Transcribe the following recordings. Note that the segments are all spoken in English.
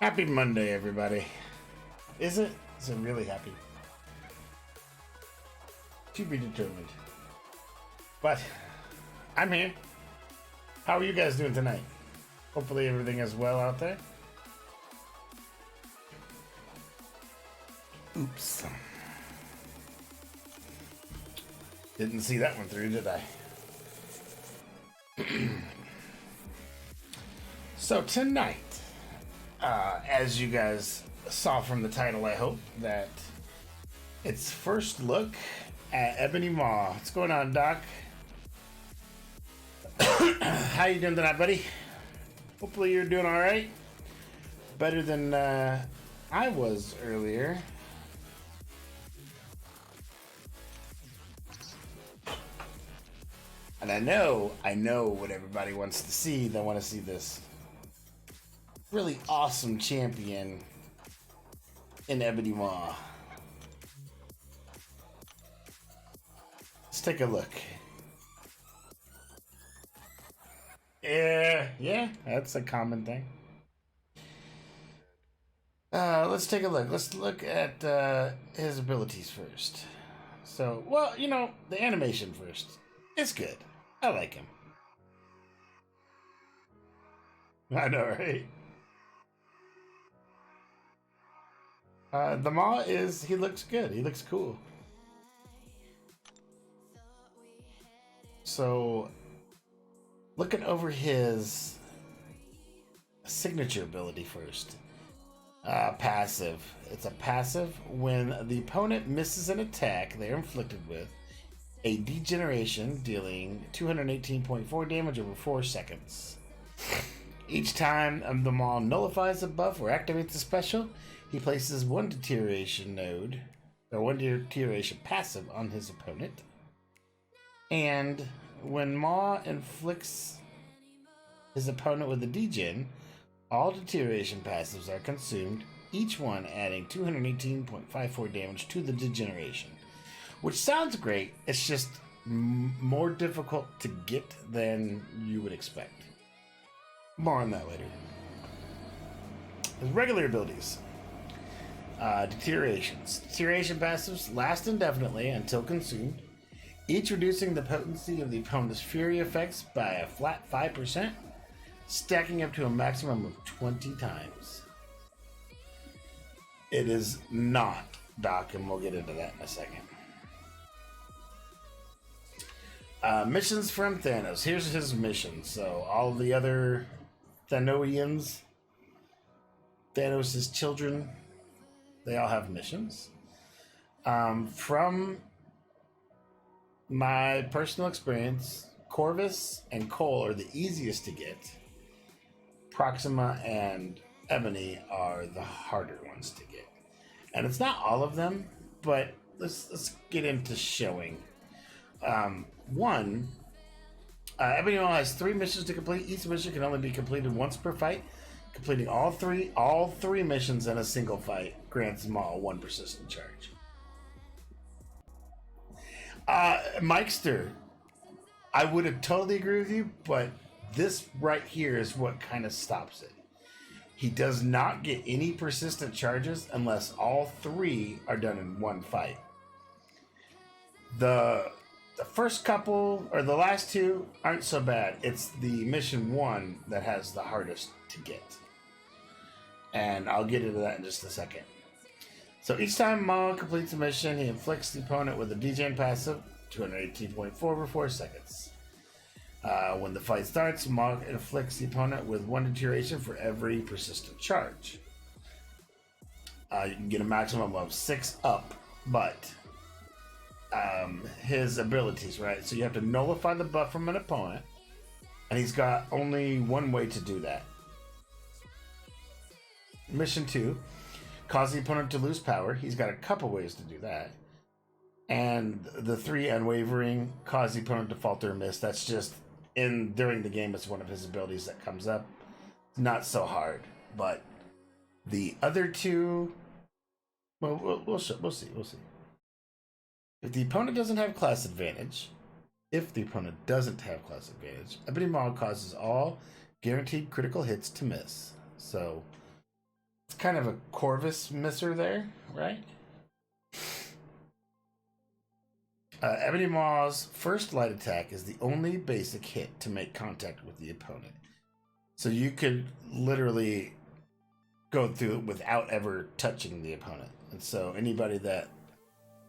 Happy Monday, everybody. Is it? Is it really happy? To be determined. But I'm here. How are you guys doing tonight? Hopefully everything is well out there. Oops. Didn't see that one through, did I? So tonight, as you guys saw from the title, I hope that it's first look at Ebony Maw. What's going on, Doc? How you doing tonight, buddy? Hopefully you're doing all right. Better than I was earlier. And I know what everybody wants to see. They want to see this really awesome champion in Ebony Maw. Let's take a look. Yeah, that's a common thing. Let's take a look. Let's look at his abilities first. So, well, you know, the animation first. It's good. I like him. I know, right? The Maw is, he looks good. He looks cool. So, looking over his signature ability first. Passive. It's a passive. When the opponent misses an attack they're inflicted with, a degeneration dealing 218.4 damage over 4 seconds. Each time the Maw nullifies a buff or activates a special, he places one deterioration node, or one deterioration passive on his opponent. And when Maw inflicts his opponent with a degen, all deterioration passives are consumed, each one adding 218.54 damage to the degeneration. Which sounds great, it's just more difficult to get than you would expect. More on that later. His regular abilities. Deteriorations. Deterioration passives last indefinitely until consumed, each reducing the potency of the opponent's fury effects by a flat 5%, stacking up to a maximum of 20 times. It is not Doc, and we'll get into that in a second. Missions from Thanos. Here's his mission. So all the other Thanosians, Thanos' children, they all have missions. From my personal experience, Corvus and Cole are the easiest to get. Proxima and Ebony are the harder ones to get. And it's not all of them, but let's get into showing. Ebony Maw has 3 missions to complete. Each mission can only be completed once per fight. Completing all three missions in a single fight grants Maw 1 persistent charge. Mikester, I would have totally agree with you, but this right here is what kind of stops it. He does not get any persistent charges unless all 3 are done in one fight. The first couple, or the last 2, aren't so bad. It's the mission 1 that has the hardest to get. And I'll get into that in just a second. So each time Maw completes a mission, he inflicts the opponent with a degen passive, 218.4 over 4 seconds. When the fight starts, Maw inflicts the opponent with 1 deterioration for every persistent charge. You can get a maximum of 6 up, but his abilities, right? So you have to nullify the buff from an opponent, and he's got only one way to do that. Mission 2, cause the opponent to lose power. He's got a couple ways to do that. And the 3, unwavering, cause the opponent to falter or miss. That's just during the game. It's one of his abilities that comes up. Not so hard, but the other 2, well, we'll see. If the opponent doesn't have class advantage, Ebony Maw causes all guaranteed critical hits to miss. So It's kind of a Corvus misser there, right? Ebony Maw's first light attack is the only basic hit to make contact with the opponent. So you could literally go through it without ever touching the opponent. And so anybody that,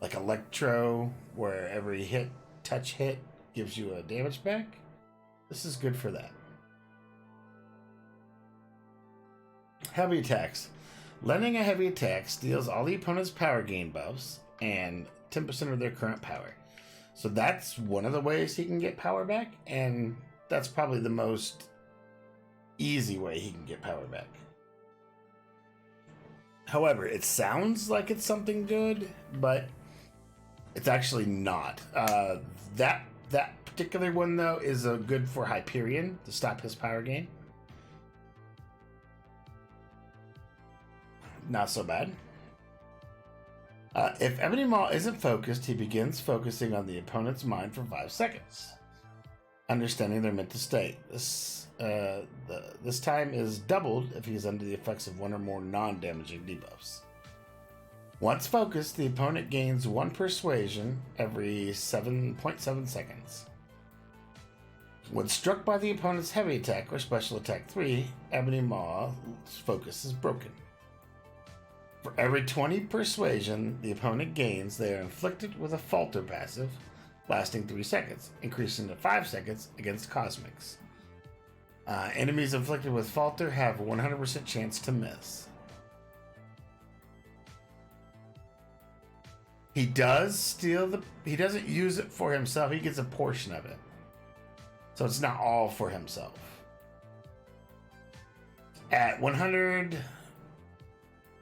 like Electro, where every touch hit gives you a damage back, this is good for that. Heavy attacks. Landing a heavy attack steals all the opponent's power gain buffs and 10% of their current power. So that's one of the ways he can get power back, and that's probably the most easy way he can get power back. However, it sounds like it's something good, but it's actually not. That particular one, though, is good for Hyperion to stop his power gain. Not so bad. If Ebony Maw isn't focused, he begins focusing on the opponent's mind for 5 seconds, understanding their mental state. This time is doubled if he is under the effects of one or more non-damaging debuffs. Once focused, the opponent gains 1 persuasion every 7.7 seconds. When struck by the opponent's heavy attack or special attack 3, Ebony Maw's focus is broken. For every 20 persuasion the opponent gains, they are inflicted with a falter passive lasting 3 seconds, increasing to 5 seconds against cosmics. Enemies inflicted with falter have a 100% chance to miss. He doesn't use it for himself, he gets a portion of it. So it's not all for himself. At 100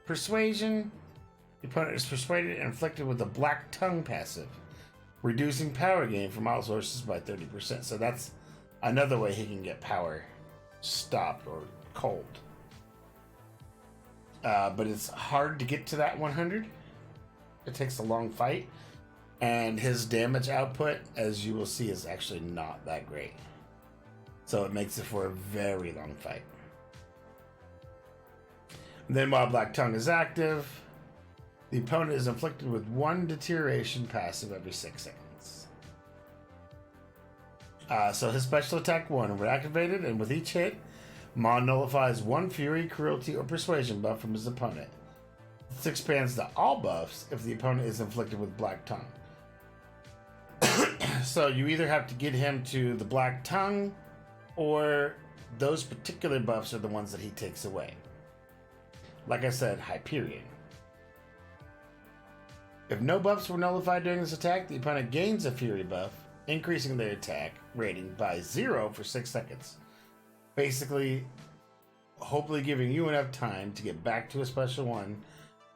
persuasion, the opponent is persuaded and inflicted with a black tongue passive, reducing power gain from all sources by 30%. So that's another way he can get power stopped or cold. But it's hard to get to that 100. It takes a long fight, and his damage output, as you will see, is actually not that great. So it makes it for a very long fight. And then while Black Tongue is active, the opponent is inflicted with 1 deterioration passive every 6 seconds. So his special attack 1 were activated, and with each hit, Maw nullifies 1 fury, cruelty, or persuasion buff from his opponent. This expands to all buffs if the opponent is inflicted with Black Tongue. So you either have to get him to the Black Tongue, or those particular buffs are the ones that he takes away. Like I said, Hyperion. If no buffs were nullified during this attack, the opponent gains a Fury buff, increasing their attack rating by 0 for 6 seconds. Basically, hopefully giving you enough time to get back to a special one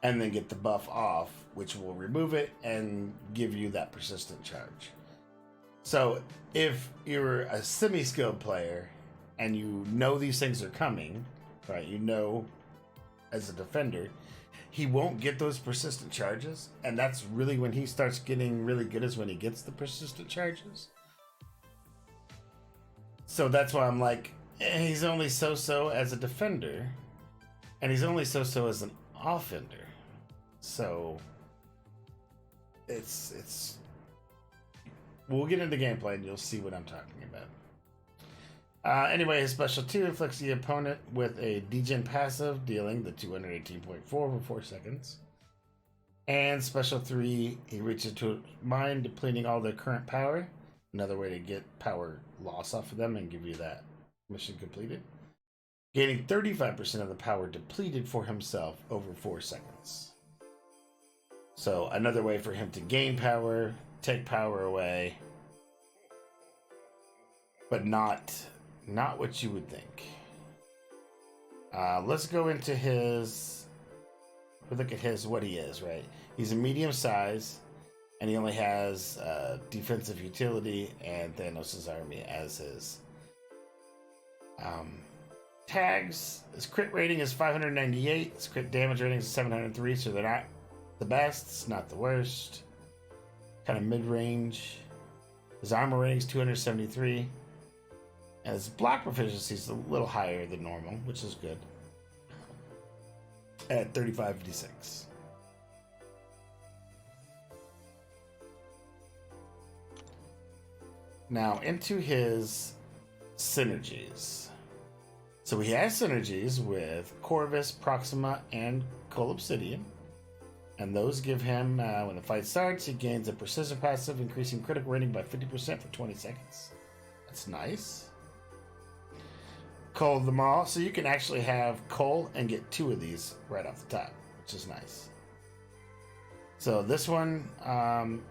and then get the buff off, which will remove it and give you that persistent charge. So if you're a semi-skilled player and you know these things are coming, right, you know as a defender, he won't get those persistent charges, and that's really when he starts getting really good, is when he gets the persistent charges. So that's why I'm like, he's only so-so as a defender, and he's only so-so as an offender. So it's we'll get into gameplay and you'll see what I'm talking about. Anyway, his special 2 inflicts the opponent with a degen passive, dealing the 218.4 for 4 seconds. And special 3, he reaches to mind, depleting all their current power. Another way to get power loss off of them and give you that mission completed. Gaining 35% of the power depleted for himself over 4 seconds. So another way for him to gain power, take power away, but not what you would think. Let's go into his. We'll look at what he is, right? He's a medium size, and he only has defensive utility and Thanos' army as his tags. His crit rating is 598. His crit damage rating is 703, so they're not the best, it's not the worst. Kind of mid-range. His armor rating is 273. And his block proficiency is a little higher than normal, which is good. at 3556. Now into his synergies. So he has synergies with Corvus, Proxima, and Coal Obsidian. And those give him, when the fight starts, he gains a precision passive, increasing critical rating by 50% for 20 seconds. That's nice. Coal the Maw. So you can actually have Coal and get 2 of these right off the top, which is nice. So this one,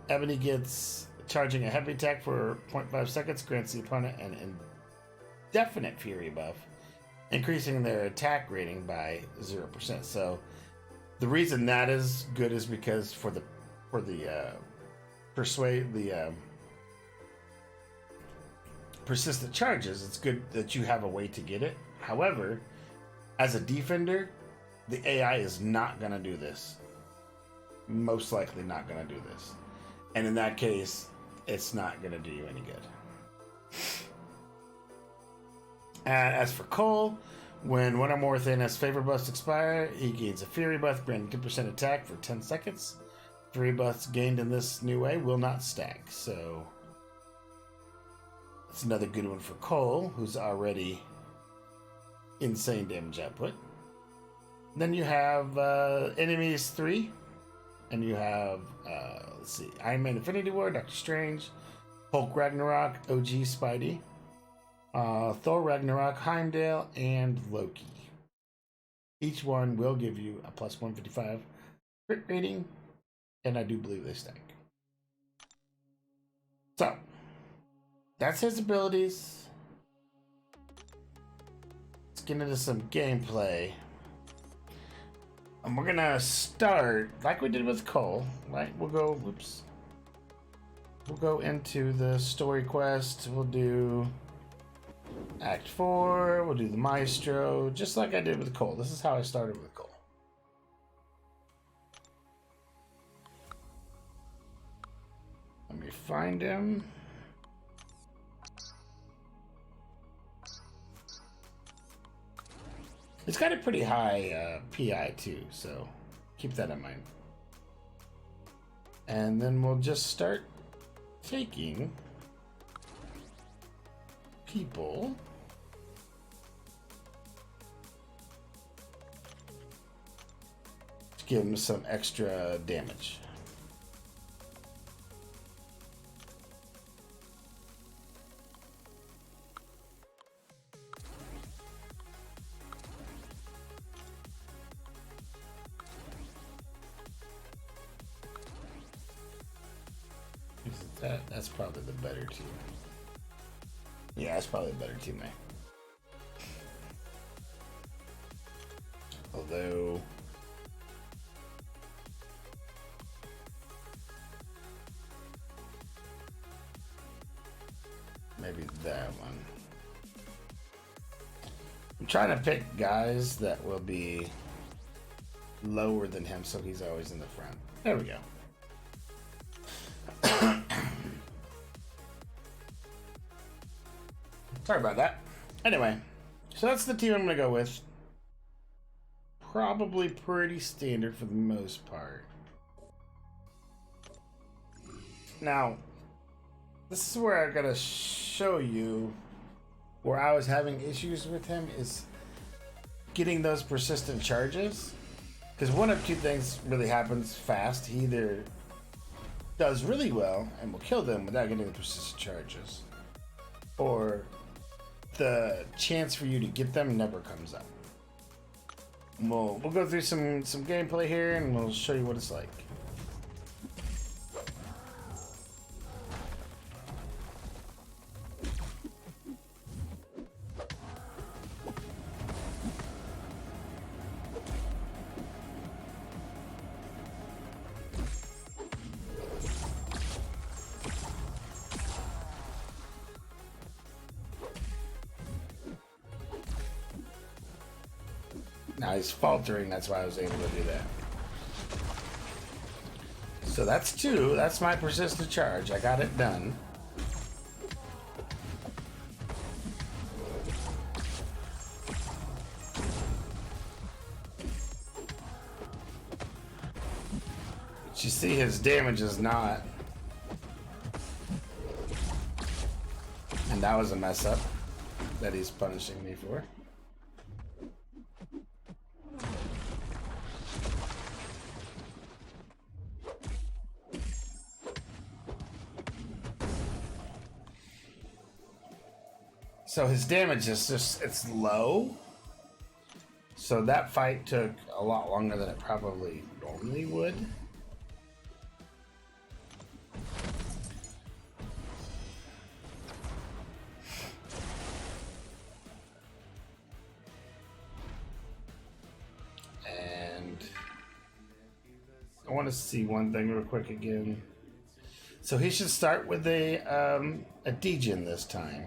Ebony gets charging a heavy attack for 0.5 seconds, grants the opponent an indefinite fury buff, increasing their attack rating by 0%. So the reason that is good is because for the persistent charges, it's good that you have a way to get it. However, as a defender, the AI is not going to do this. Most likely not going to do this. And in that case, it's not going to do you any good. And as for Cole, when one or more Thanos favor buffs expire, he gains a Fury buff, granting 2% attack for 10 seconds. Fury buffs gained in this new way will not stack, so that's another good one for Cole, who's already insane damage output. Then you have Enemies 3, and you have, let's see, Iron Man Infinity War, Doctor Strange, Hulk Ragnarok, OG Spidey, Thor Ragnarok, Heimdall, and Loki. Each one will give you a plus 155 crit rating, and I do believe they stack. So, that's his abilities. Let's get into some gameplay. And we're gonna start like we did with Cole, right? We'll go into the story quest. We'll do Act 4, we'll do the Maestro, just like I did with Cole. This is how I started with Cole. Let me find him. It's got a pretty high PI too, so keep that in mind. And then we'll just start taking people to give them some extra damage. That's probably the better team. Yeah, that's probably the better teammate. Although maybe that one. I'm trying to pick guys that will be lower than him so he's always in the front. There we go. Sorry about that. Anyway, so that's the team I'm going to go with. Probably pretty standard for the most part. Now, this is where I got to show you where I was having issues with him is getting those persistent charges. Because one of two things really happens fast. He either does really well and will kill them without getting the persistent charges, or the chance for you to get them never comes up. We'll go through some gameplay here and we'll show you what it's like. Now he's faltering, that's why I was able to do that. So that's 2, that's my persistent charge. I got it done. you see his damage is not. And that was a mess up that he's punishing me for. So his damage is just, it's low. So that fight took a lot longer than it probably normally would. And I want to see one thing real quick again. So he should start with a degen this time.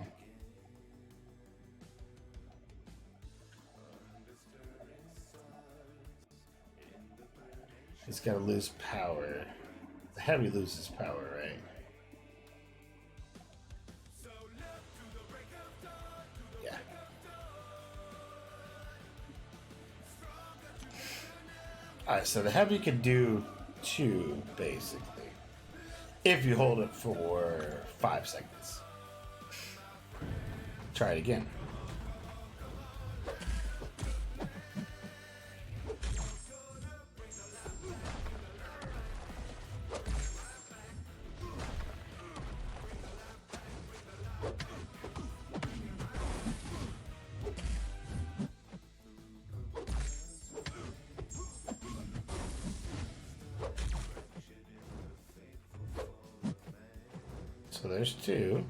He's got to lose power. The heavy loses power, right? Yeah. Alright, so the heavy could do 2, basically. If you hold it for 5 seconds. Try it again. So there's 2.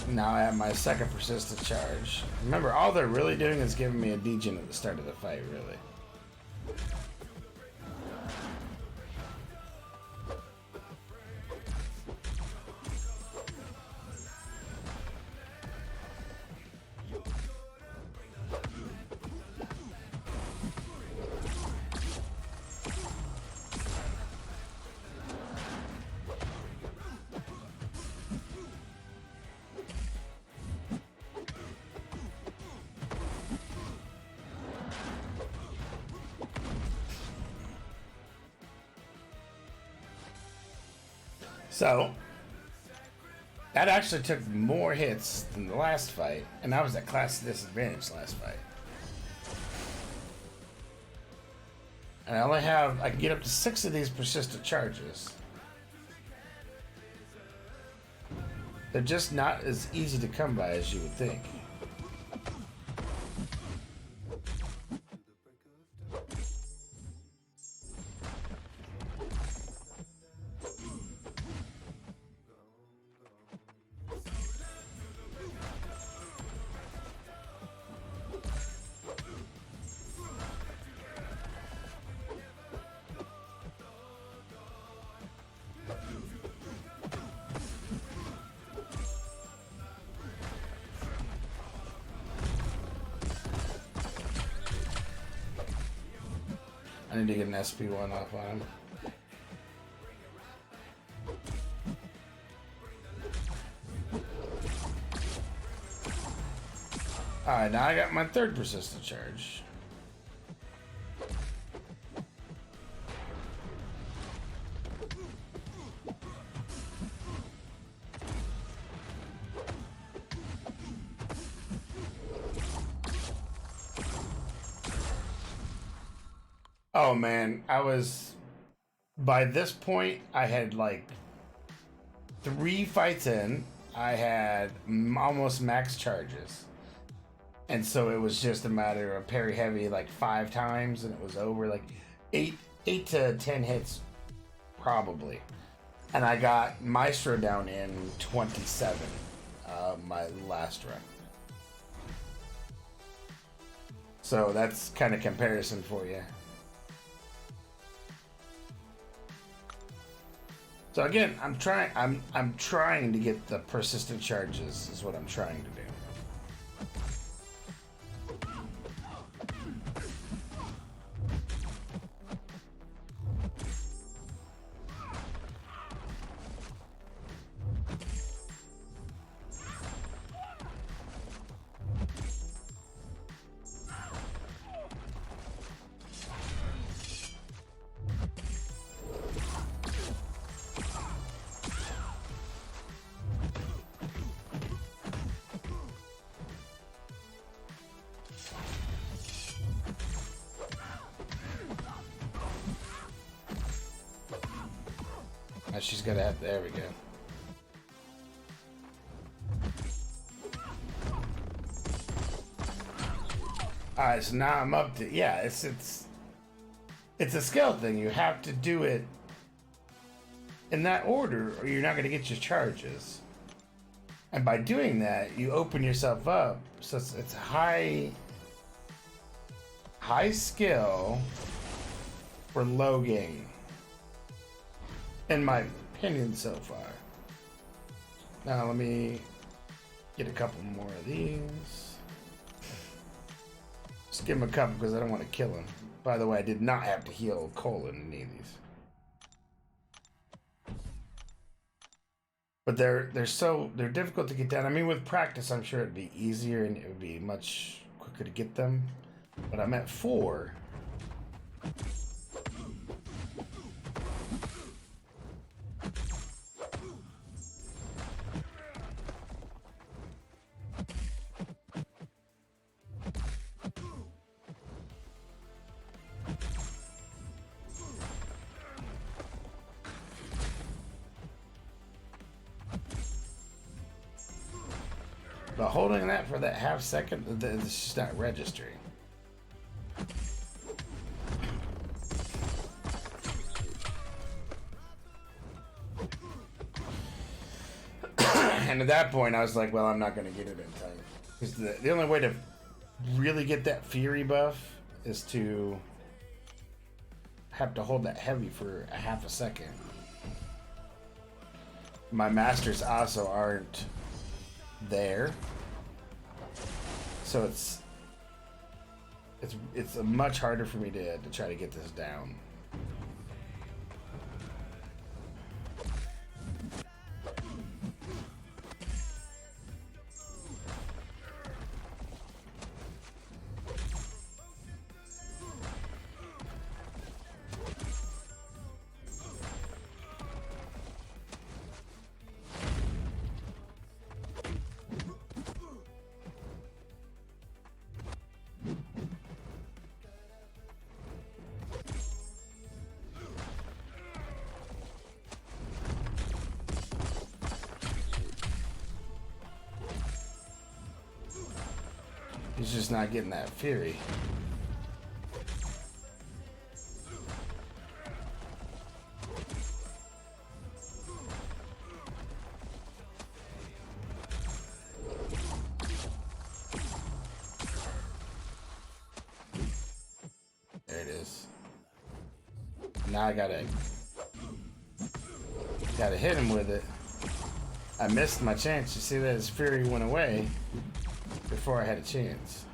Now I have my second persistent charge. Remember, all they're really doing is giving me a degen at the start of the fight, really. So, that actually took more hits than the last fight, and I was at class disadvantage last fight. And I can get up to 6 of these persistent charges. They're just not as easy to come by as you would think. I need to get an SP1 off on him. Alright, now I got my third persistent charge. Oh man, by this point, I had like 3 fights in, I had almost max charges. And so it was just a matter of parry heavy like 5 times and it was over, like 8 to 10 hits probably. And I got Maestro down in 27, my last run. So that's kind of comparison for you. So again, I'm trying to get the persistent charges is what I'm trying to do. Now she's gonna have. There we go. All right, so now I'm up to it's a skill thing. You have to do it in that order, or you're not gonna get your charges. And by doing that, you open yourself up. So it's high skill for low gain, in my opinion so far. Now let me get a couple more of these. Just give him a couple because I don't want to kill him. By the way, I did not have to heal Cole in any of these. But they're difficult to get down. I mean, with practice, I'm sure it'd be easier and it would be much quicker to get them. But I'm at 4. But holding that for that half second, it's just not registering. And at that point, I was like, well, I'm not going to get it in time. Because the only way to really get that Fury buff is to have to hold that heavy for a half a second. My masters also aren't there, so it's much harder for me to try to get this down. He's just not getting that Fury. There it is. Now I gotta hit him with it. I missed my chance. You see that his Fury went away before I had a chance.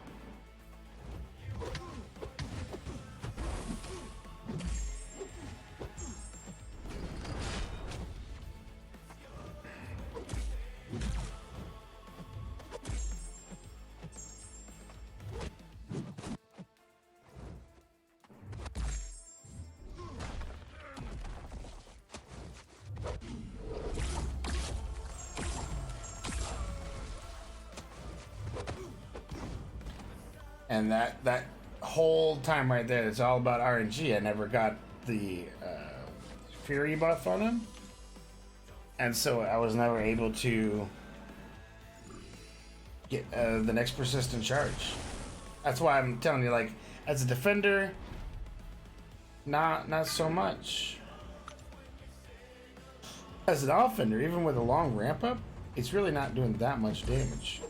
And that whole time right there, it's all about RNG. I never got the Fury buff on him, and so I was never able to get the next persistent charge. That's why I'm telling you, like, as a defender, not so much. As an offender, even with a long ramp up, it's really not doing that much damage.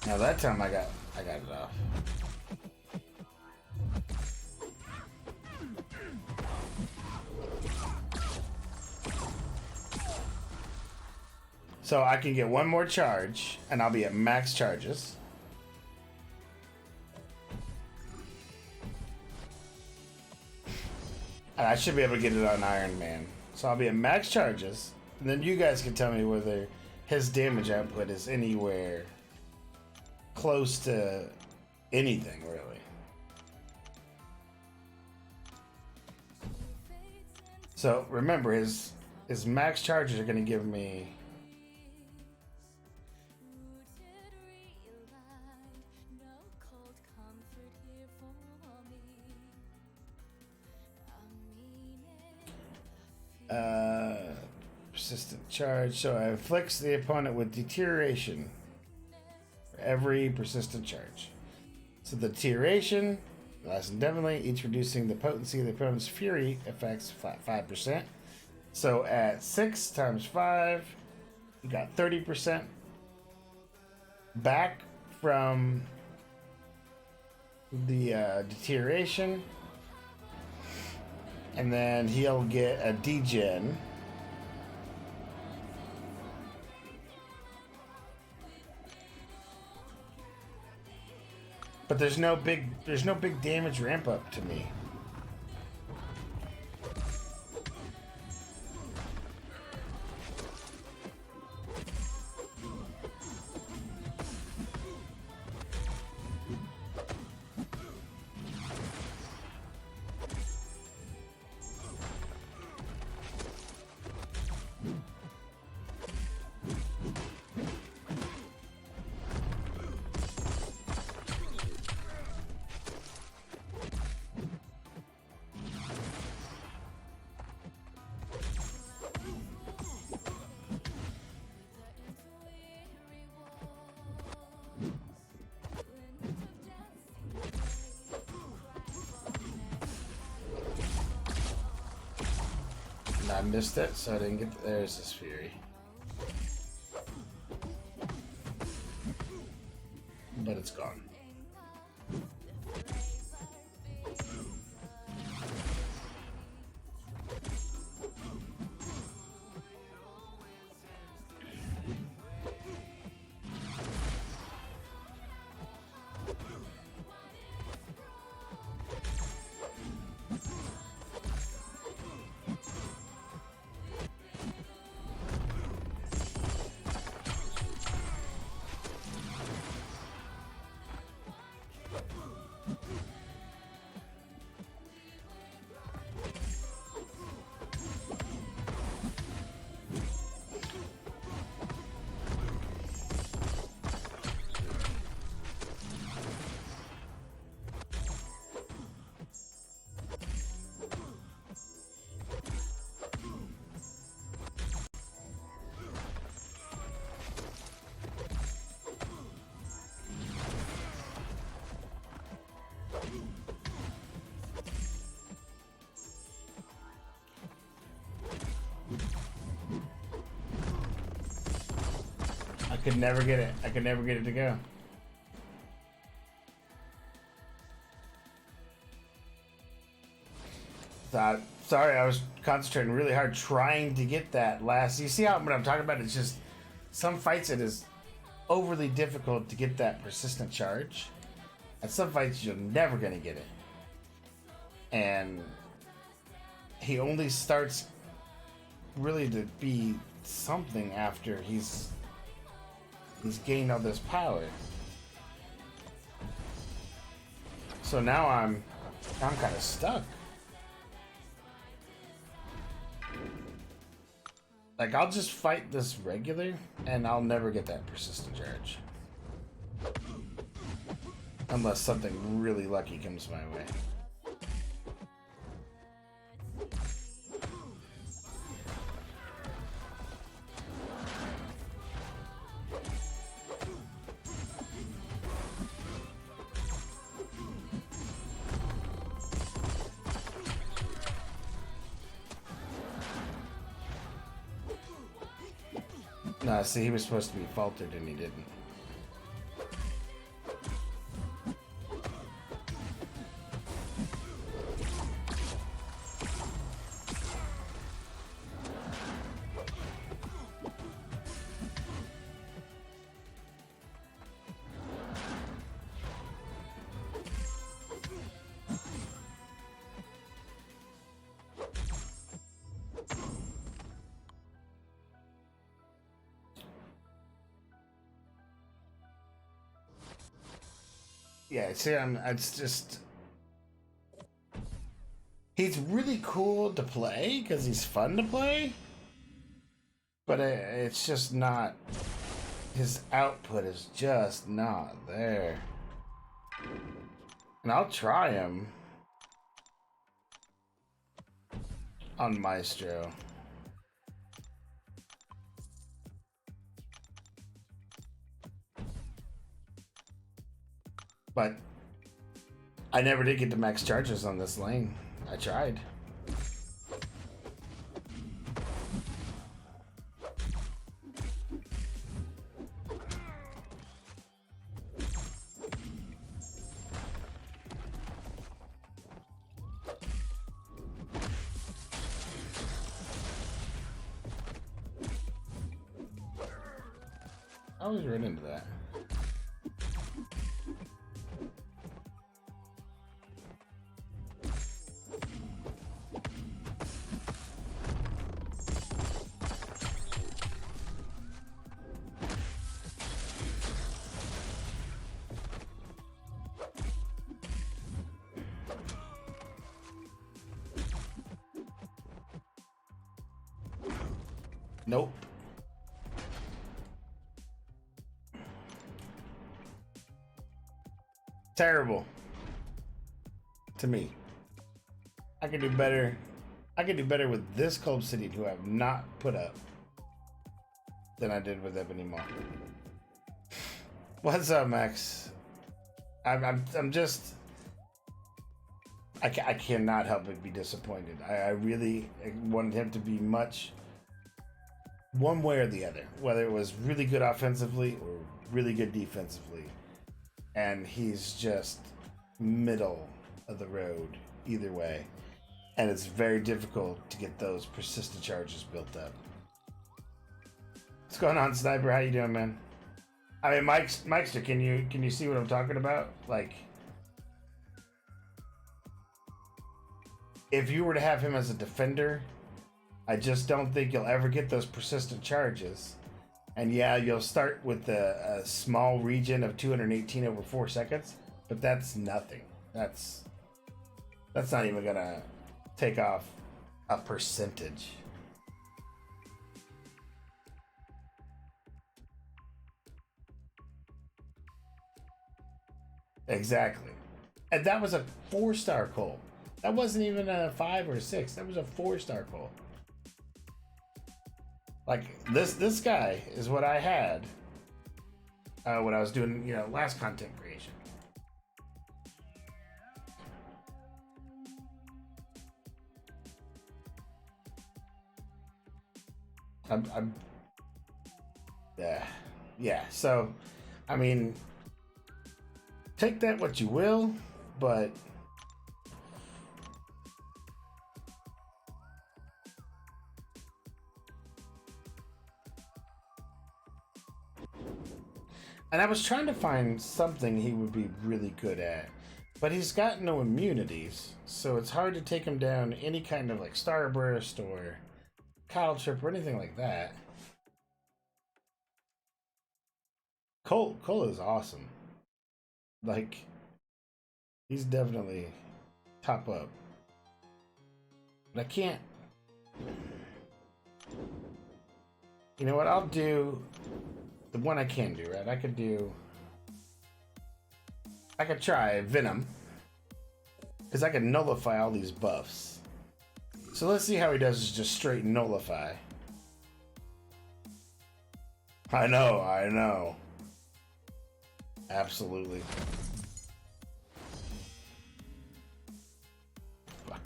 Now that time I got it off. So I can get one more charge and I'll be at max charges. And I should be able to get it on Iron Man. So I'll be at max charges, and then you guys can tell me whether his damage output is anywhere close to anything, really. So remember, his max charges are going to give me persistent charge. So it afflicts the opponent with deterioration for every persistent charge. So the deterioration lasts indefinitely, each reducing the potency of the opponent's fury effects flat 5%. So at 6 times 5, you got 30% back from the deterioration. And then he'll get a degen. But there's no big damage ramp up to me. I missed it, so I didn't get. There's this fury. But it's gone. I could never get it. I could never get it to go. Sorry, I was concentrating really hard trying to get that last. You see how what I'm talking about? It's just some fights it is overly difficult to get that persistent charge. At some fights you're never gonna get it. And he only starts really to be something after he's gained all this power. So now I'm kind of stuck. Like, I'll just fight this regular, and I'll never get that persistent charge. Unless something really lucky comes my way. Nah, see, he was supposed to be faltered and he didn't. Yeah, see, it's just he's really cool to play because he's fun to play, but it's just not. His output is just not there. And I'll try him on Maestro. But I never did get to max charges on this lane. I tried. I was right into that. Nope. Terrible. To me. I could do better. I could do better with this Cold City, who I have not put up, than I did with Ebony Maw. What's up, Max? I'm just. I cannot help but be disappointed. I really wanted him to be much one way or the other, whether it was really good offensively or really good defensively. And he's just middle of the road either way. And it's very difficult to get those persistent charges built up. What's going on, Sniper? How you doing, man? I mean, Mikester, can you see what I'm talking about? Like, if you were to have him as a defender, I just don't think you'll ever get those persistent charges. And yeah, you'll start with a small region of 218 over 4 seconds, but that's nothing. That's not even gonna take off a percentage. Exactly. And that was a 4-star call. That wasn't even a 5 or 6. That was a 4-star call. Like this guy is what I had when I was doing, last content creation. Yeah. So, I mean, take that what you will, but and I was trying to find something he would be really good at, but he's got no immunities, so it's hard to take him down any kind of like Starburst or Kyle Trip or anything like that. Cole is awesome. Like, he's definitely top up. But I can't. You know what? I'll do the one I can do, right? I could try Venom, because I can nullify all these buffs. So let's see how he does just straight nullify. I know. Absolutely.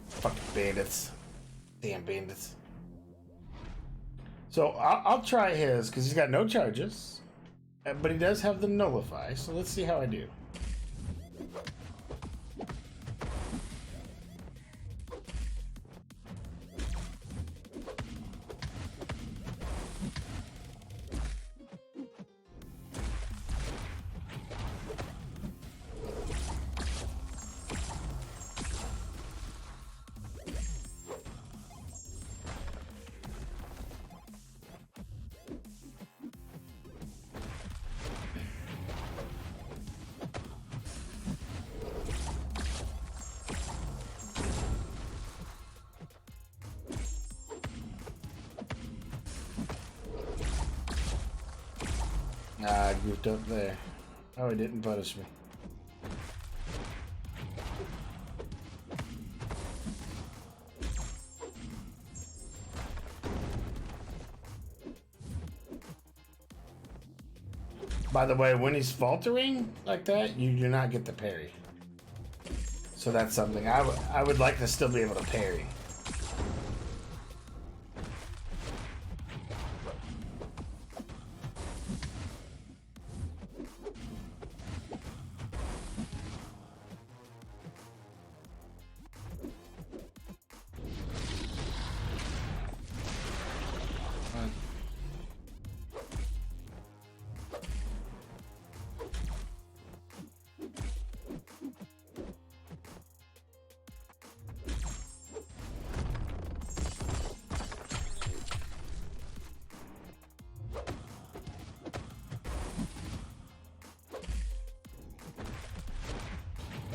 Fucking bandits. Damn bandits. So I'll try his, because he's got no charges, but he does have the nullify, so let's see how I do. Ah, I goofed up there. Oh, he didn't punish me. By the way, when he's faltering like that, you do not get the parry. So that's something I would like to still be able to parry.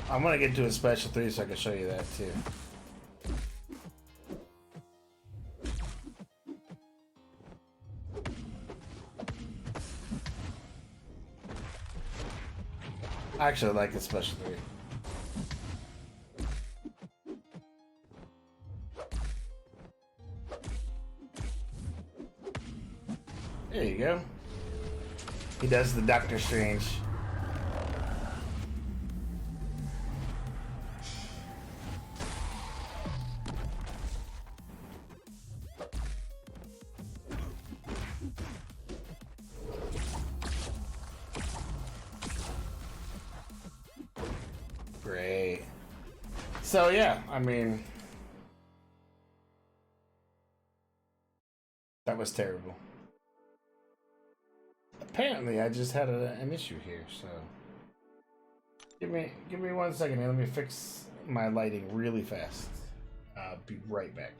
I'm gonna get to a special 3 so I can show you that too. I actually like the special 3. There you go. He does the Doctor Strange. Great. So yeah, I mean, that was terrible. Apparently, I just had an issue here, so give me 1 second here. Let me fix my lighting really fast. I'll be right back.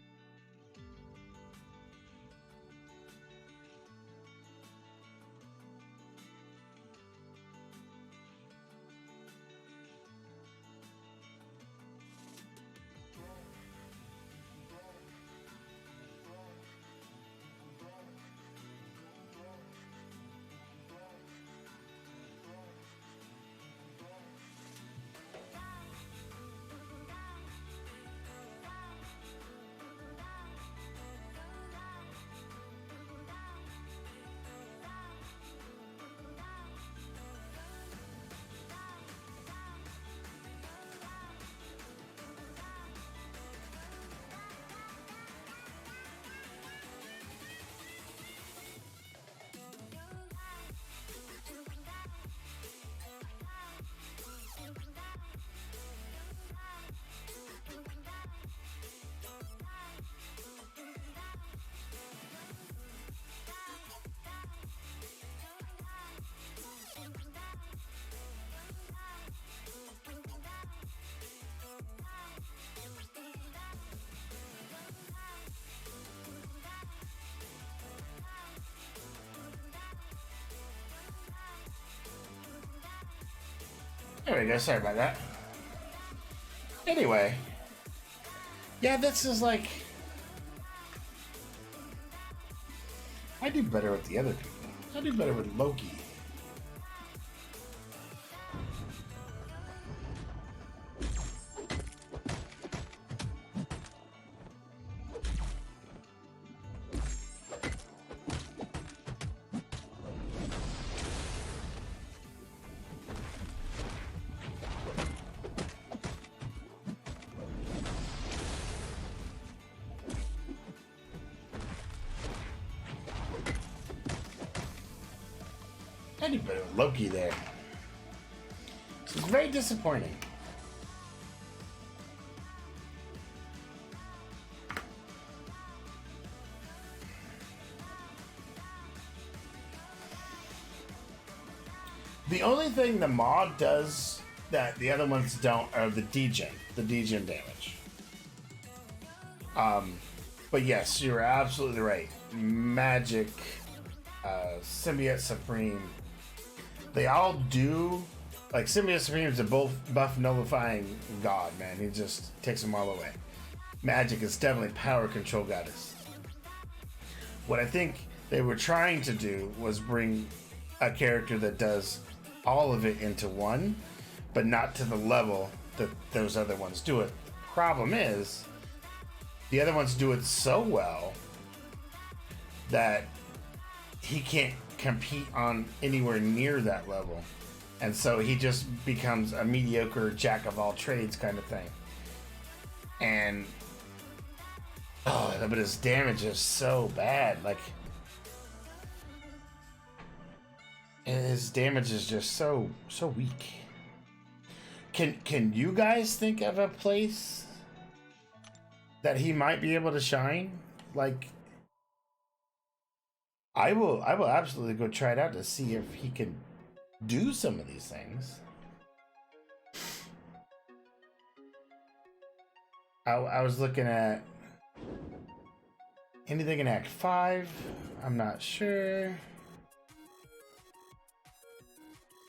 There we go, sorry about that. Anyway. Yeah, this is like... I do better with the other people. I do better with Loki. I do better with Loki there. It's very disappointing. The only thing the mod does that the other ones don't are the degen damage. But yes, you're absolutely right. Magic, Symbiote Supreme, they all do. Like, Symbiote Supreme is a buff nullifying god, man. He just takes them all away. Magic is definitely power control goddess. What I think they were trying to do was bring a character that does all of it into one, but not to the level that those other ones do it. Problem is, the other ones do it so well that he can't compete on anywhere near that level. And so he just becomes a mediocre jack of all trades kind of thing. And but his damage is so bad. Like, his damage is just so weak. Can you guys think of a place that he might be able to shine? Like, I will absolutely go try it out to see if he can do some of these things. I was looking at anything in Act 5. I'm not sure.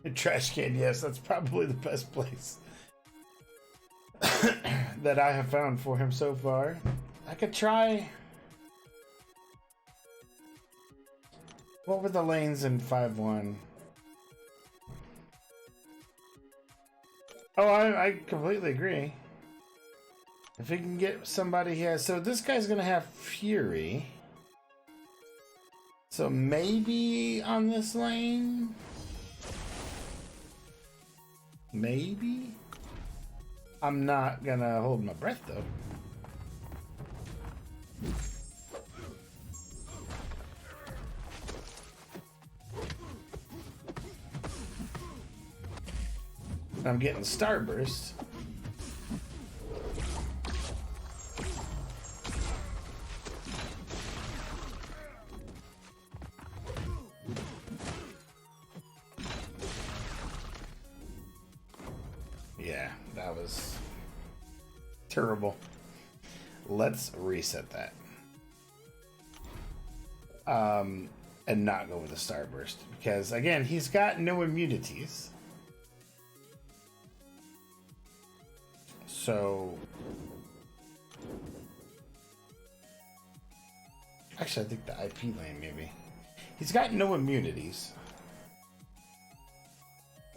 A trash can, yes, that's probably the best place that I have found for him so far. I could try. What were the lanes in 5-1? Oh, I completely agree. If he can get somebody here. So this guy's going to have Fury. So maybe on this lane? Maybe? I'm not going to hold my breath, though. I'm getting Starburst. Yeah, that was terrible. Let's reset that. And not go with the Starburst. Because, again, he's got no immunities. So, actually, I think the IP lane, maybe. He's got no immunities.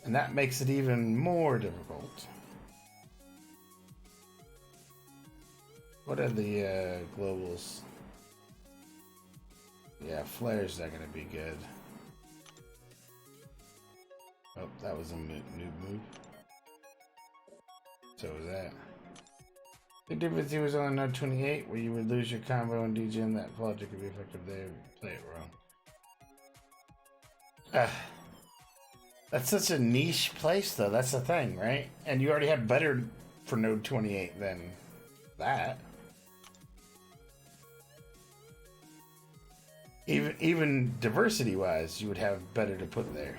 And that makes it even more difficult. What are the globals? Yeah, Flare's not going to be good. Oh, that was a new move. So was that. The difference was on node 28, where you would lose your combo and DGM. That logic could be effective there. Play it wrong. That's such a niche place, though. That's the thing, right? And you already have better for node 28 than that. Even diversity-wise, you would have better to put there.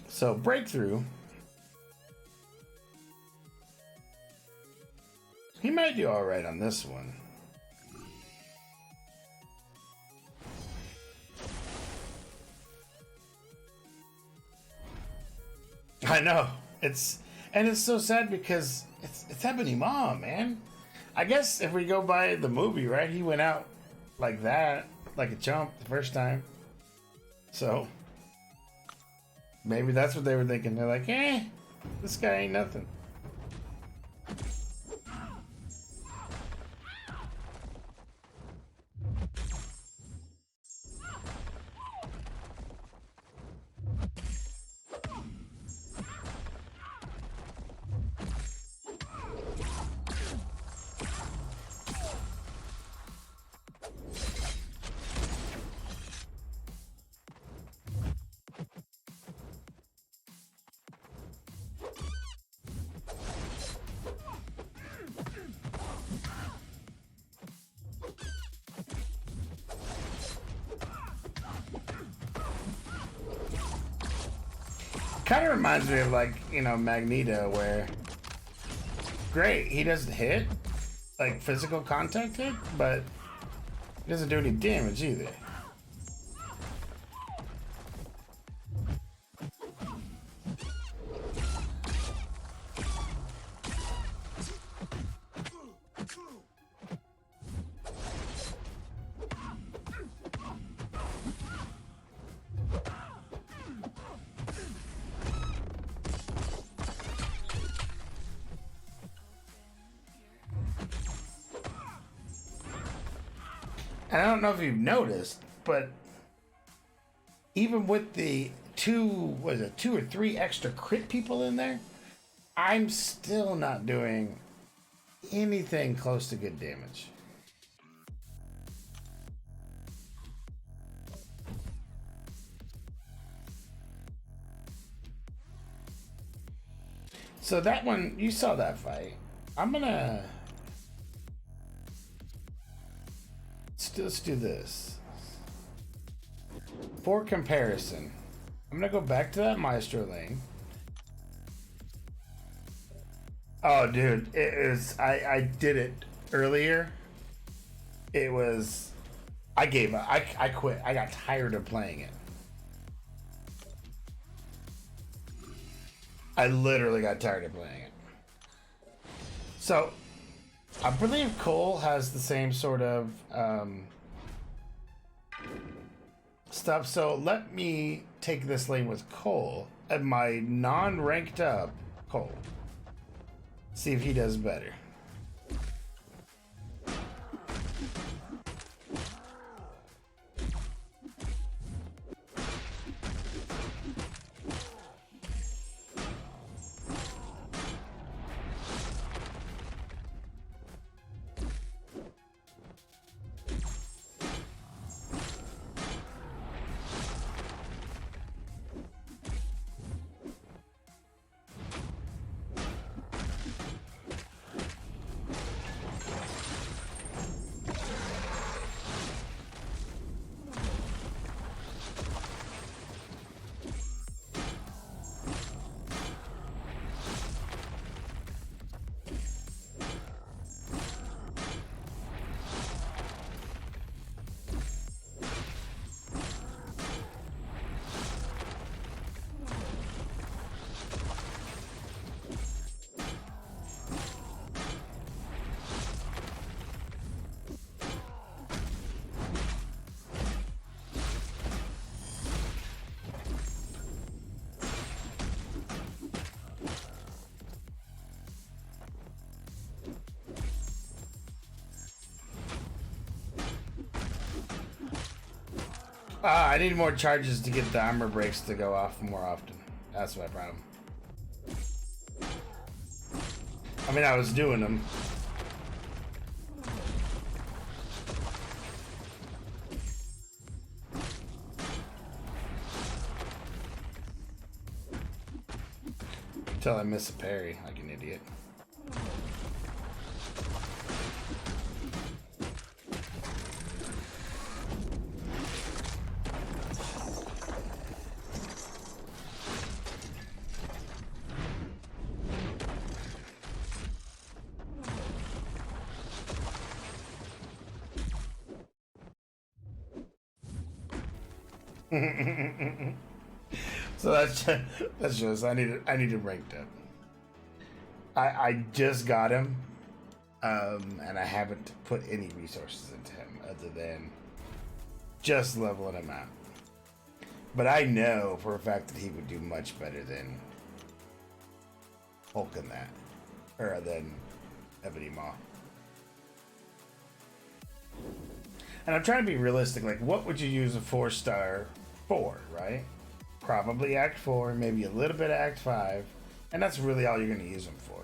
So, Breakthrough. He might do alright on this one. I know. It's so sad because it's Ebony Maw, man. I guess if we go by the movie, right? He went out like that, like a chump the first time. So maybe that's what they were thinking. They're like, this guy ain't nothing. Kind of reminds me of, like, you know, Magneto, where great, he doesn't hit like physical contact hit, but It doesn't do any damage either. And I don't know if you've noticed, but even with the two or three extra crit people in there, I'm still not doing anything close to good damage. So that one, you saw that fight. I'm gonna... Let's do this. For comparison, I'm gonna go back to that Maestro lane. Oh, dude, it is. I did it earlier. It was. I gave up. I quit. I got tired of playing it. I literally got tired of playing it. So, I believe Cole has the same sort of stuff. So let me take this lane with Cole and my non-ranked up Cole. See if he does better. I need more charges to get the armor breaks to go off more often. That's my problem. I mean, I was doing them. Until I miss a parry like an idiot. So that's just I need to rank up. I just got him, and I haven't put any resources into him other than just leveling him out. But I know for a fact that he would do much better than Hulk in that, or than Ebony Maw. And I'm trying to be realistic. Like, what would you use a 4-star for, right? Probably Act 4, maybe a little bit of Act 5, and that's really all you're going to use them for.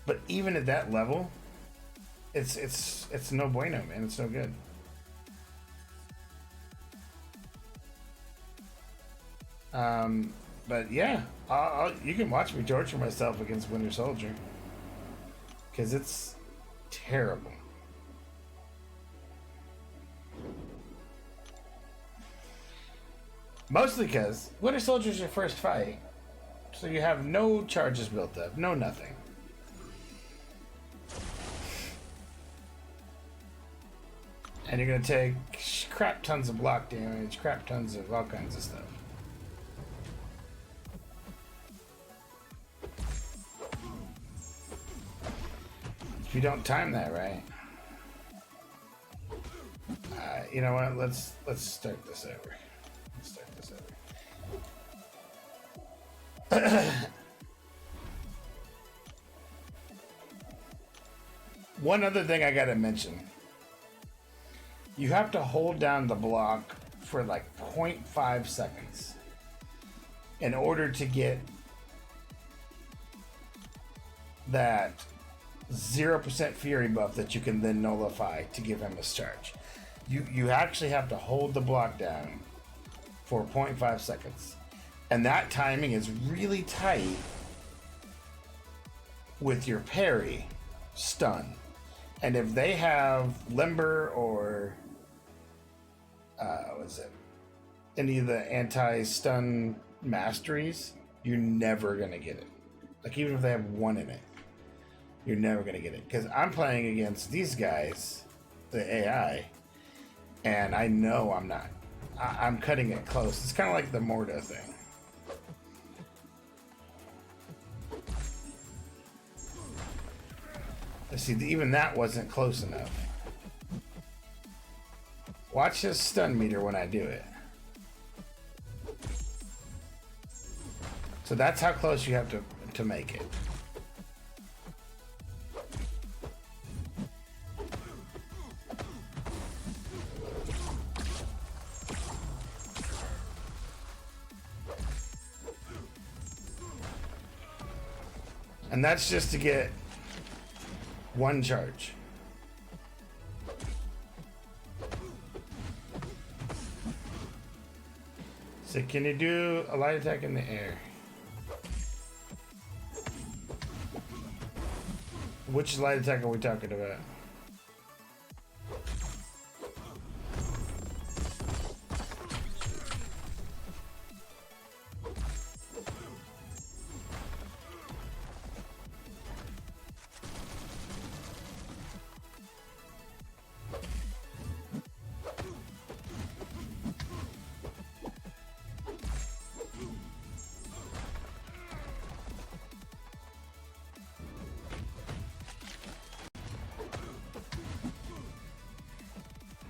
But even at that level, it's no bueno, man. It's no good. But yeah, you can watch me torture myself against Winter Soldier, because it's terrible. Mostly because Winter Soldier's your first fight, so you have no charges built up, no nothing. And you're gonna take crap tons of block damage, crap tons of all kinds of stuff. If you don't time that right. You know what? Let's start this over. Let's start this over. One other thing I gotta mention. You have to hold down the block for like 0.5 seconds in order to get that 0% fury buff that you can then nullify to give him a charge. You actually have to hold the block down for 0.5 seconds. And that timing is really tight with your parry stun. And if they have limber or what's it? Any of the anti-stun masteries, you're never gonna get it. Like even if they have one in it, you're never gonna get it. Because I'm playing against these guys, the AI, and I know I'm not. I'm cutting it close. It's kind of like the Morta thing. See, even that wasn't close enough. Watch his stun meter when I do it. So that's how close you have to make it. And that's just to get one charge. So can you do a light attack in the air? Which light attack are we talking about?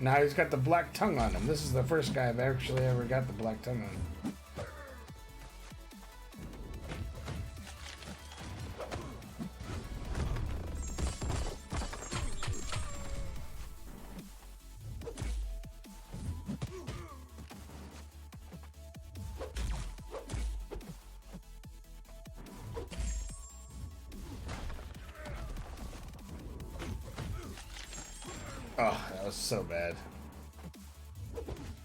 Now he's got the black tongue on him. This is the first guy I've actually ever got the black tongue on him. Oh, that was so bad.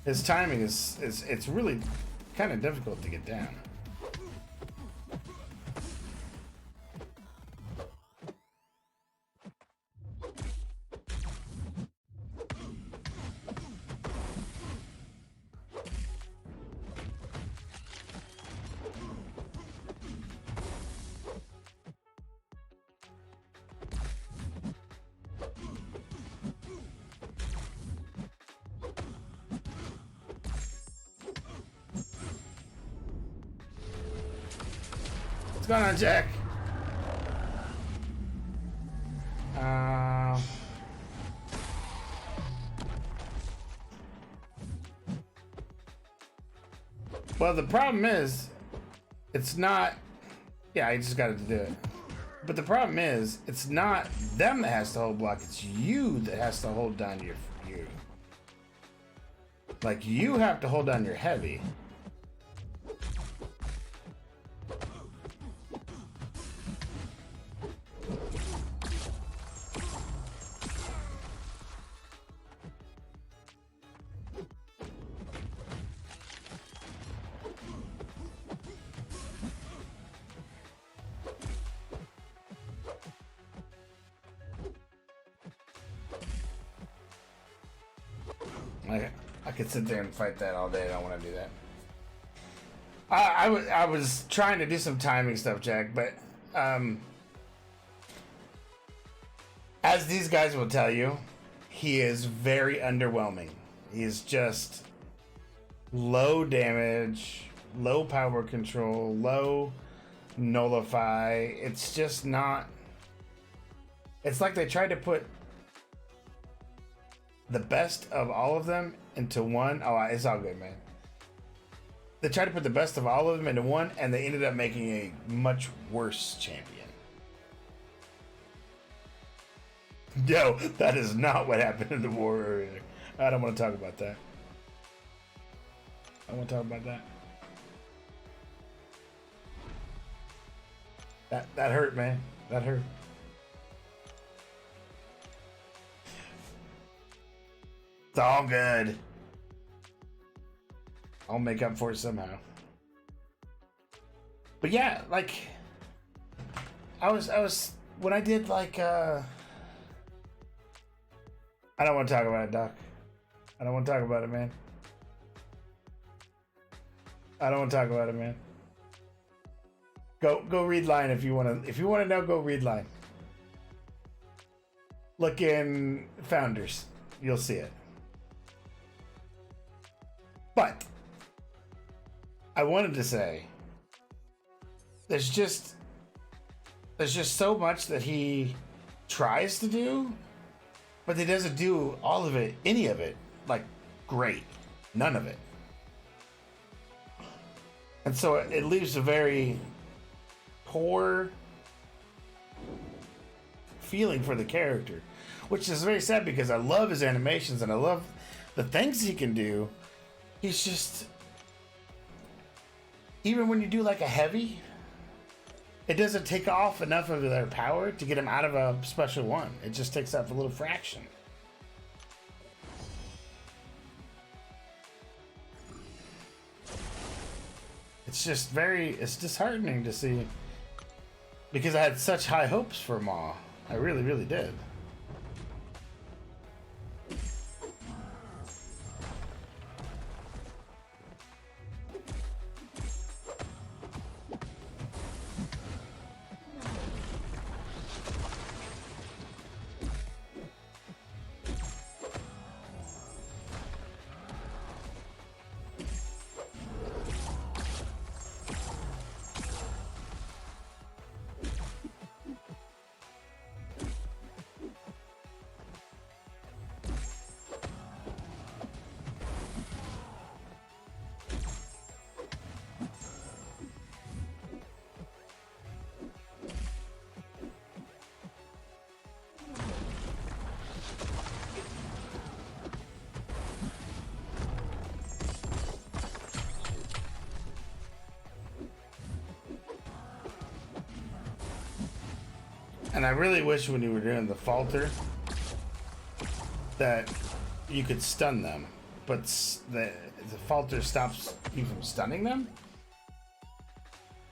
His timing is it's really kind of difficult to get down. What's going on, Jack? Well, the problem is, it's not. Yeah, I just got to do it. But the problem is, it's not them that has to hold block. It's you that has to hold down your. Like, you have to hold down your heavy. I could sit there and fight that all day. I don't want to do that. I was trying to do some timing stuff, Jack, but as these guys will tell you, he is very underwhelming. He's just low damage, low power control, low nullify. It's just not. It's like they tried to put the best of all of them into one. Oh, it's all good, man. They tried to put the best of all of them into one, and they ended up making a much worse champion. Yo, that is not what happened in the war earlier. I don't want to talk about that. I want to talk about that. That hurt, man. That hurt. It's all good. I'll make up for it somehow. But yeah, like I was when I did like I don't want to talk about it, Doc. I don't want to talk about it, man. I don't want to talk about it, man. Go read line if you want to. If you want to know, go read line. Look in Founders. You'll see it. But I wanted to say there's just so much that he tries to do, but he doesn't do all of it, any of it, like great. None of it. And so it leaves a very poor feeling for the character, which is very sad because I love his animations and I love the things he can do. He's just, even when you do like a heavy, it doesn't take off enough of their power to get him out of a special one. It just takes off a little fraction. It's just it's disheartening to see, because I had such high hopes for Maw. I really, really did. And I really wish when you were doing the falter that you could stun them, but the falter stops you from stunning them.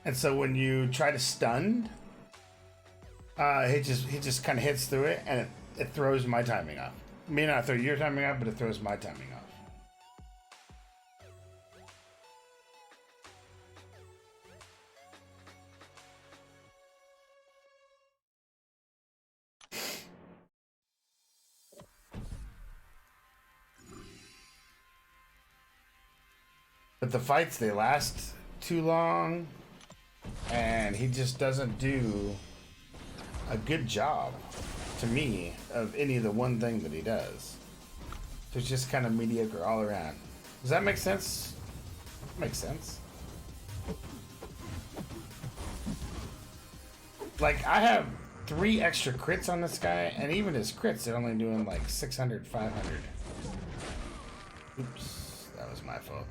And so when you try to stun, he just kind of hits through it, and it throws my timing off. It may not throw your timing off, but it throws my timing off. But the fights, they last too long, and he just doesn't do a good job, to me, of any of the one thing that he does. So it's just kind of mediocre all around. Does that make sense? Makes sense. Like, I have 3 extra crits on this guy, and even his crits, they're only doing like 600, 500. Oops, that was my fault.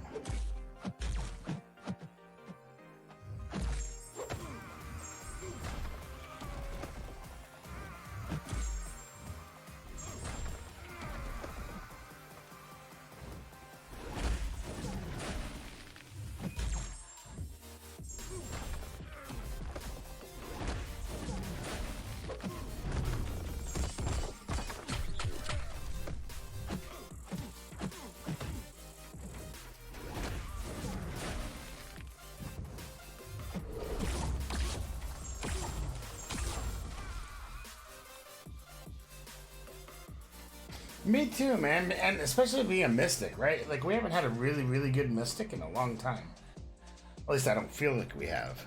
Me too, man. And especially being a mystic, right? Like, we haven't had a really, really good mystic in a long time. At least I don't feel like we have.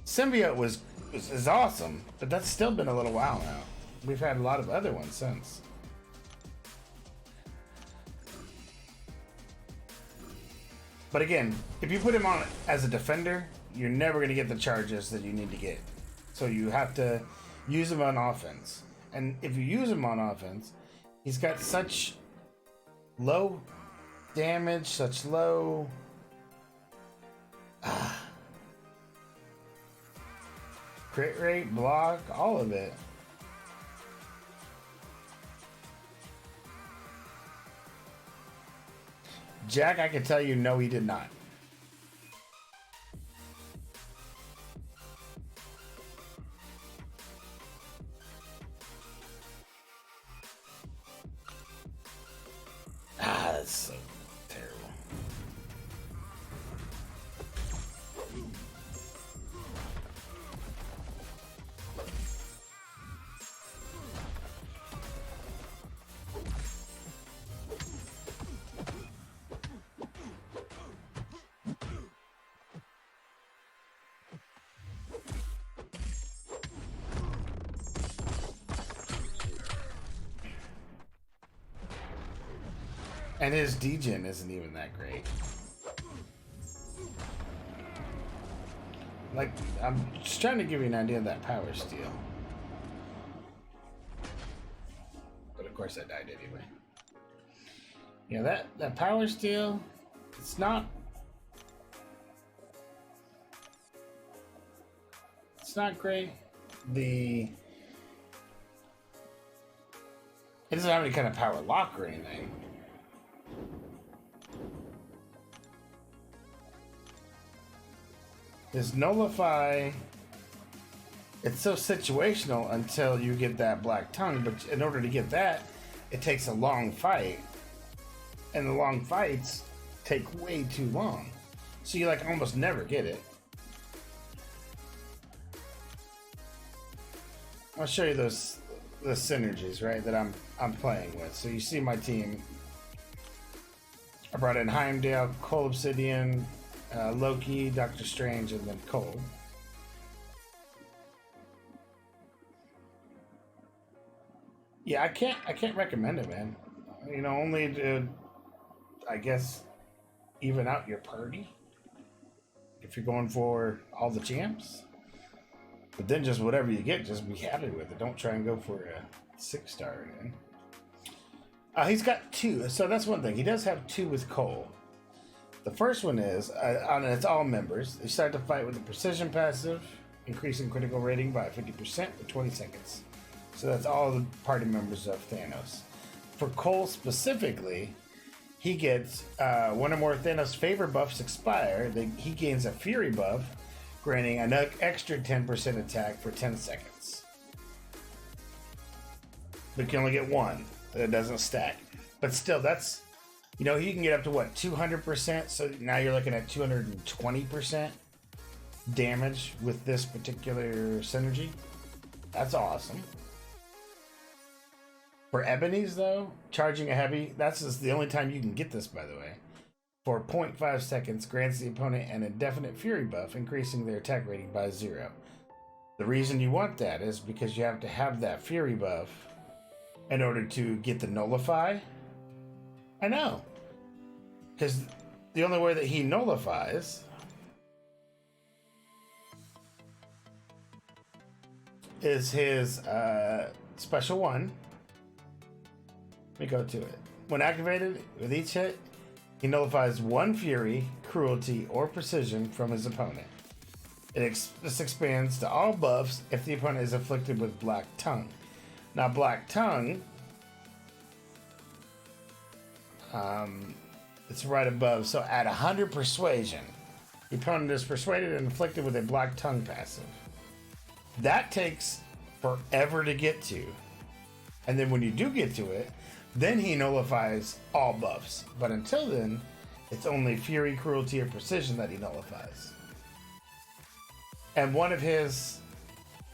Symbiote is awesome, but that's still been a little while now. We've had a lot of other ones since. But again, if you put him on as a defender, you're never going to get the charges that you need to get. So you have to use him on offense. And if you use him on offense, he's got such low damage, such low... crit rate, block, all of it. Jack, I can tell you, no, he did not. That's so terrible. And his degen isn't even that great. Like, I'm just trying to give you an idea of that power steal. But of course I died anyway. Yeah, that power steal, it's not great. It doesn't have any kind of power lock or anything. His nullify, it's so situational until you get that black tongue, but in order to get that, it takes a long fight. And the long fights take way too long. So you like almost never get it. I'll show you the synergies, right, that I'm playing with. So you see my team. I brought in Heimdall, Cole Obsidian, Loki, Doctor Strange, and then Cole. Yeah, I can't recommend it, man. You know, only to, I guess, even out your party if you're going for all the champs. But then just whatever you get, just be happy with it. Don't try and go for a 6-star again. He's got 2, so that's one thing. He does have 2 with Cole. The first one is, on it's all members, they start the fight with a precision passive, increasing critical rating by 50% for 20 seconds. So that's all the party members of Thanos. For Cole specifically, he gets one or more Thanos favor buffs expire. He gains a Fury buff, granting an extra 10% attack for 10 seconds. But you can only get one. It doesn't stack. But still, that's... You know, you can get up to, what, 200%? So now you're looking at 220% damage with this particular synergy. That's awesome. For Ebony's, though, charging a heavy, that's just the only time you can get this, by the way. For 0.5 seconds, grants the opponent an indefinite Fury buff, increasing their attack rating by 0. The reason you want that is because you have to have that Fury buff in order to get the Nullify. I know. Because the only way that he nullifies is his special one. Let me go to it. When activated with each hit, he nullifies 1 Fury, Cruelty, or Precision from his opponent. This expands to all buffs if the opponent is afflicted with Black Tongue. Now, Black Tongue... it's right above. So at 100 persuasion, the opponent is persuaded and afflicted with a Black Tongue passive. That takes forever to get to. And then when you do get to it, then he nullifies all buffs. But until then, it's only Fury, Cruelty, or Precision that he nullifies. And one of his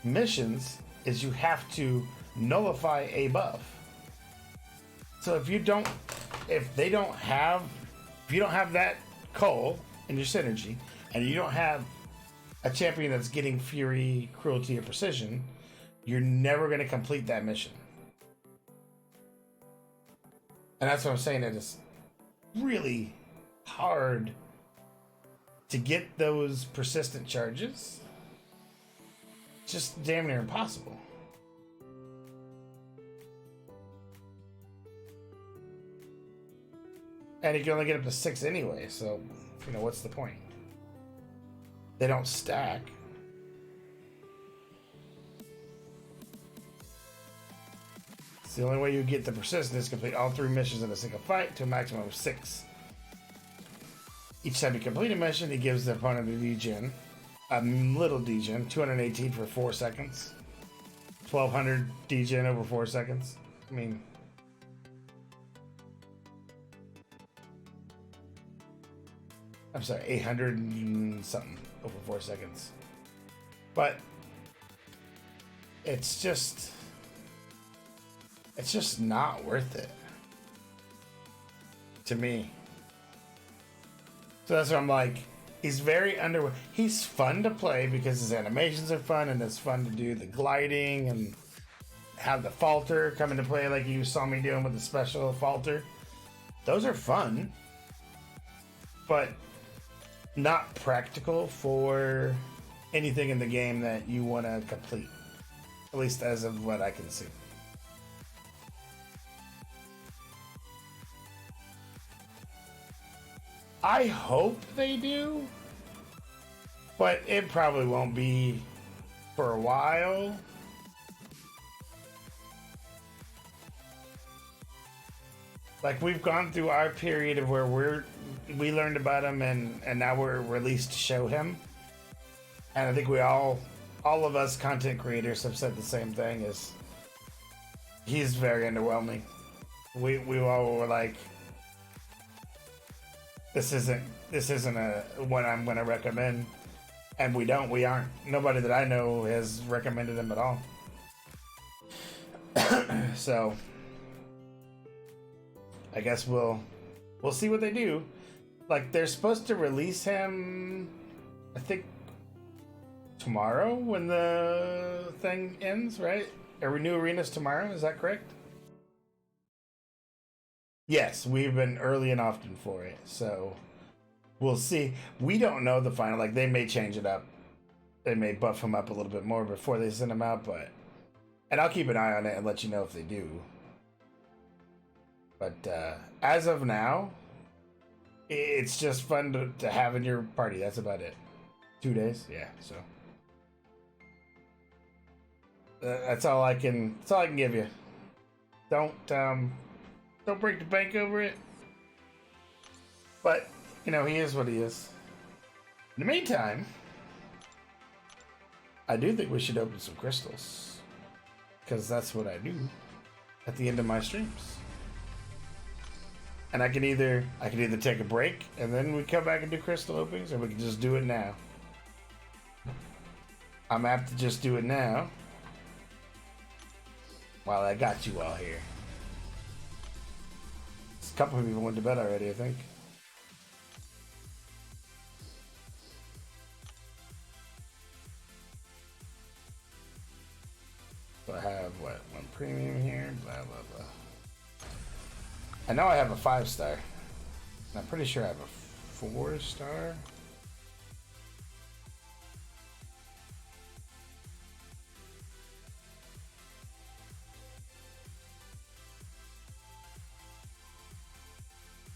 missions is you have to nullify a buff. So if you don't have that Cull in your synergy, and you don't have a champion that's getting Fury, Cruelty, or Precision, you're never going to complete that mission. And that's what I'm saying. It is really hard to get those persistent charges. Just damn near impossible. And you can only get up to 6 anyway, so, you know, what's the point? They don't stack. It's the only way you get the persistence is complete all 3 missions in a single fight to a maximum of 6. Each time you complete a mission, it gives the opponent a degen, a little degen, 218 for 4 seconds, 1200 degen over 4 seconds. I mean, I'm sorry, 800 and something over 4 seconds. But it's just not worth it to me. So that's what I'm like, he's very under. He's fun to play because his animations are fun, and it's fun to do the gliding and have the falter come into play like you saw me doing with the special falter. Those are fun, but not practical for anything in the game that you want to complete. At least as of what I can see. I hope they do, but it probably won't be for a while. Like, we've gone through our period of where we learned about him and now we're released to show him. And I think all of us content creators have said the same thing, is he's very underwhelming. We all were like, this isn't a one I'm going to recommend, and we aren't. Nobody that I know has recommended him at all. So I guess we'll see what they do. Like, they're supposed to release him, I think, tomorrow when the thing ends, right? Our new arenas tomorrow, is that correct? Yes, we've been early and often for it, so we'll see. We don't know the final, like, they may change it up. They may buff him up a little bit more before they send him out, but... And I'll keep an eye on it and let you know if they do. But as of now, it's just fun to have in your party. That's about it. 2 days? Yeah, so... That's all I can give you. Don't break the bank over it. But, you know, he is what he is. In the meantime, I do think we should open some crystals, because that's what I do at the end of my streams. And I can either take a break and then we come back and do crystal openings, or we can just do it now. I'm apt to just do it now while I got you all here. A couple of people went to bed already, I think. So I have, what, 1 premium here, blah, blah, blah. I know I have a 5-star. I'm pretty sure I have a 4-star.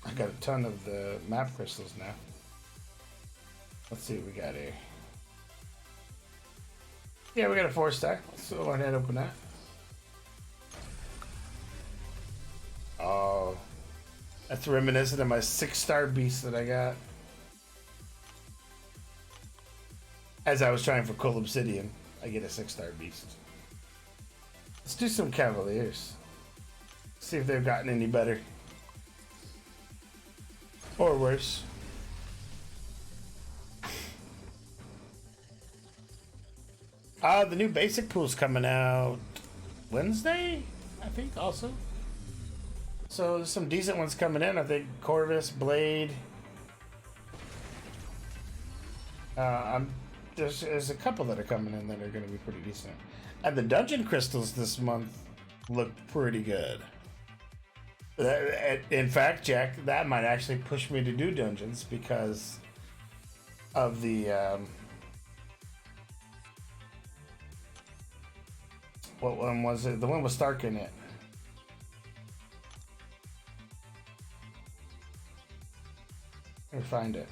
I got a ton of the map crystals now. Let's see what we got here. Yeah, we got a 4-star. Let's go ahead and open that. Oh, that's reminiscent of my 6-star beast that I got as I was trying for Coal Obsidian. I get a 6-star beast. Let's do some Cavaliers. See if they've gotten any better. Or worse. The new basic pool's coming out Wednesday, I think, also. So there's some decent ones coming in. I think Corvus, Blade. There's a couple that are coming in that are going to be pretty decent. And the dungeon crystals this month look pretty good. In fact, Jack, that might actually push me to do dungeons because of the what one was it? The one with Stark in it. Let me find it.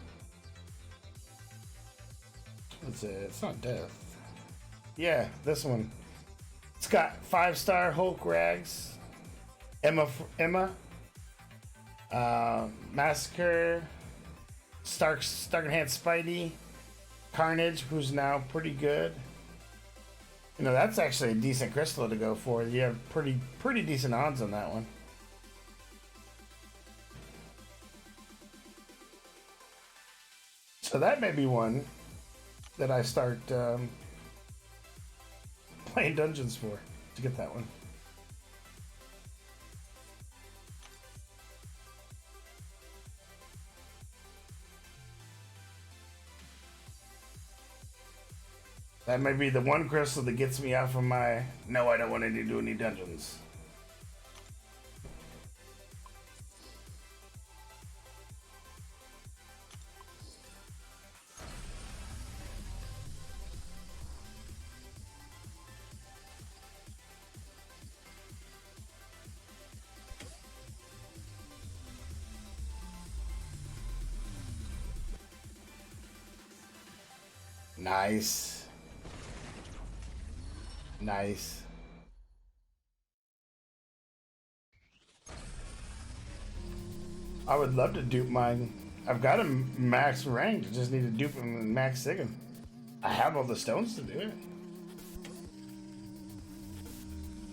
It's not Death. Yeah, this one. It's got 5-star Hulk Rags, Emma, Massacre, Stark Enhanced Spidey, Carnage, who's now pretty good. You know, that's actually a decent crystal to go for. You have pretty decent odds on that one. So that may be one that I start playing dungeons for to get that one. That may be the one crystal that gets me out from my no, I don't want to do any dungeons. Nice. Nice. I would love to dupe mine. I've got him max ranked. I just need to dupe him and max sig him. I have all the stones to do it.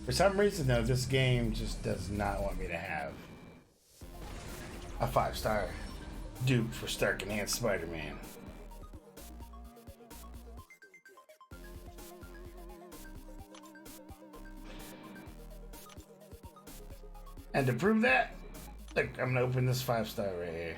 For some reason though, this game just does not want me to have a 5-star dupe for Stark Enhanced Spider-Man. And to prove that, look, I'm gonna open this 5-star right here.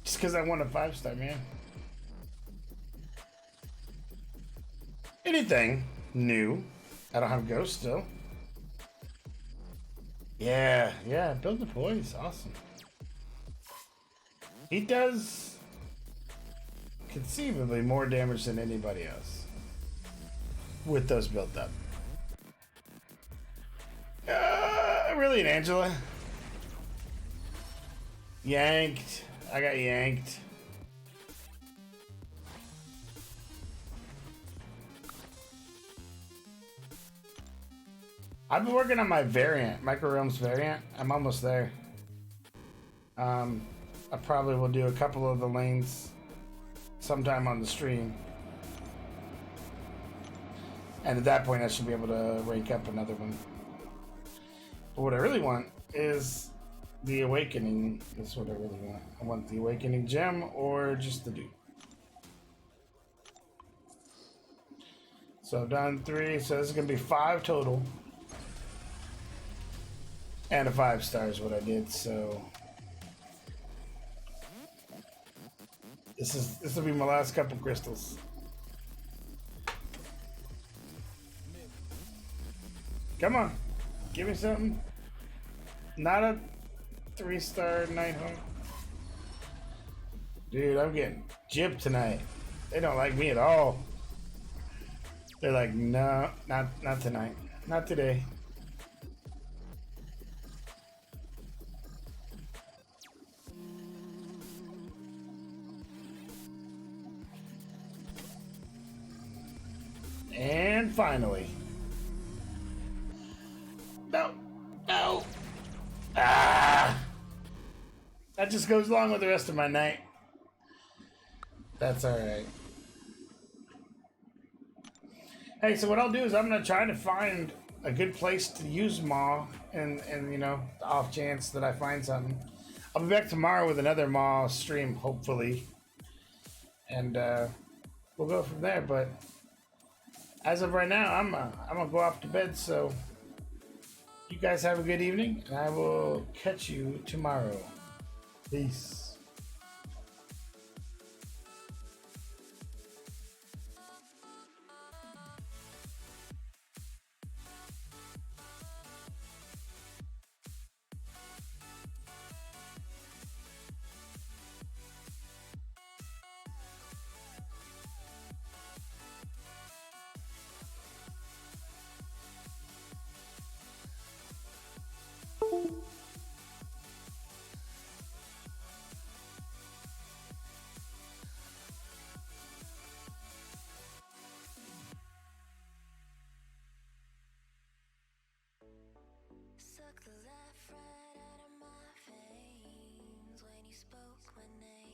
Just because I want a 5-star, man. Anything new? I don't have Ghost still. Yeah, build the poise, awesome. He does conceivably more damage than anybody else with those built up. Really, an Angela? Yanked. I got yanked. I've been working on my variant, Micro Realms variant. I'm almost there. I probably will do a couple of the lanes sometime on the stream. And at that point, I should be able to rank up another one. But what I really want is the Awakening. That's what I really want. I want the Awakening gem or just the dupe. So I've done 3, so this is going to be 5 total. And a 5-star is what I did, so this will be my last couple crystals. Come on, give me something. Not a 3-star Nighthawk. Dude, I'm getting gypped tonight. They don't like me at all. They're like, no, not tonight, not today. And finally. No. That just goes along with the rest of my night. That's alright. Hey, so what I'll do is I'm going to try to find a good place to use Maw, and you know, the off chance that I find something. I'll be back tomorrow with another Maw stream, hopefully, and we'll go from there. But as of right now, I'm gonna go off to bed. So you guys have a good evening, and I will catch you tomorrow. Peace. Suck the life right out of my veins when you spoke my name.